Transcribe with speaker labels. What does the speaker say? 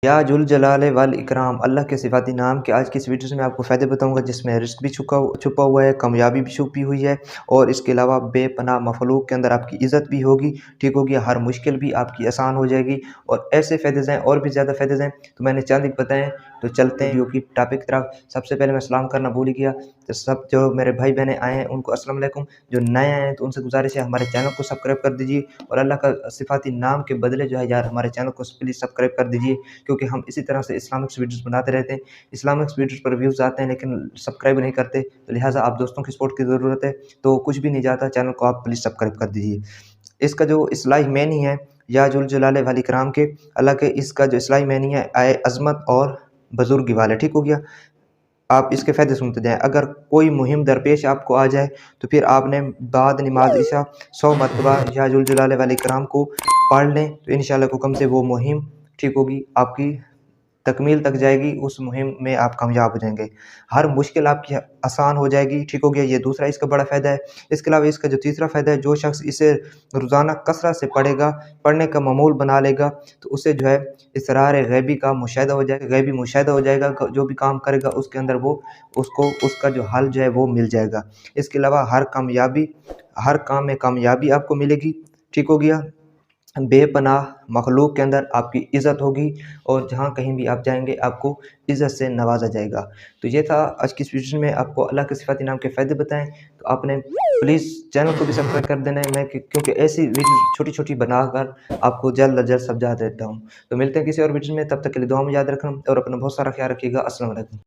Speaker 1: या जुल जलाल वल इकराम, अल्लाह के सिफ़ाती नाम के आज की इस वीडियो में आपको फ़ायदे बताऊंगा जिसमें रिस्क भी छुपा हुआ है, कामयाबी भी छुपी हुई है और इसके अलावा बेपनाह मखलूक के अंदर आपकी इज़्ज़त भी होगी, ठीक होगी, हर मुश्किल भी आपकी आसान हो जाएगी और ऐसे फ़ायदे हैं और भी ज़्यादा फ़ायदे हैं। तो मैंने चंद बताएँ, तो चलते हैं वीडियो की टॉपिक की तरफ। सबसे पहले मैं सलाम करना भूल गया, तो सब जो मेरे भाई बहनें आए हैं उनको अस्सलाम वालेकुम, जो नए आए हैं तो उनसे गुजारिश है हमारे चैनल को सब्सक्राइब कर दीजिए और अल्लाह का सिफ़ाती नाम के बदले जो है यार हमारे चैनल को प्लीज़ सब्सक्राइब कर दीजिए, क्योंकि हम इसी तरह से इस्लामिक वीडियोस बनाते रहते हैं। इस्लामिक वीडियोस पर व्यूज़ आते हैं लेकिन सब्सक्राइब नहीं करते, तो लिहाजा आप दोस्तों की सपोर्ट की ज़रूरत है। तो कुछ भी नहीं जाता, चैनल को आप प्लीज़ सब्सक्राइब कर दीजिए। इसका जो इस्लाही मैनी है या जुल जलाल वल इकराम के, अल्लाह के, इसका जो इस्लाही मैनी है आए अज़मत और बुजुर्गी वाला, ठीक हो गया। आप इसके फ़ायदे सुनते जाएँ। अगर कोई मुहिम दरपेश आपको आ जाए तो फिर आपने बाद नमाज इशा 100 मरतबा या जुल जलाल वल इकराम को पढ़ लें, तो इंशाअल्लाह हुक्म से वो मुहिम ठीक होगी, आपकी तकमील तक जाएगी, उस मुहिम में आप कामयाब हो जाएँगे। हर मुश्किल आपकी आसान हो जाएगी, ठीक हो गया। ये दूसरा इसका बड़ा फ़ायदा है। इसके अलावा इसका जो तीसरा फ़ायदा है, जो शख़्स इसे रोज़ाना कसरत से पढ़ेगा, पढ़ने का मामूल बना लेगा, तो उसे जो है इसरार गैबी का मुशाहिदा हो जाएगा, गैबी मुशाहिदा हो जाएगा। जो भी काम करेगा उसके अंदर वो उसको उसका जो हल जो है वो मिल जाएगा। इसके अलावा हर काम में कामयाबी आपको मिलेगी, ठीक हो गया। बेपनाह मखलूक के अंदर आपकी इज़्ज़त होगी और जहाँ कहीं भी आप जाएँगे आपको इज़्ज़त से नवाज़ा जाएगा। तो ये था आज की इस वीडियो में आपको अल्लाह के सिफ़ाती नाम के फ़ायदे बताएँ। तो आपने प्लीज़ चैनल को भी सब्सक्राइब कर देना है, मैं क्योंकि ऐसी वीडियो छोटी-छोटी बनाकर आपको जल्द अज जल्द समझा देता हूँ। तो मिलते हैं किसी और वीडियो में, तब तक के लिए दुआ में याद रखना और अपना बहुत सारा ख़्याल रखिएगा। अस्सलाम वालेकुम।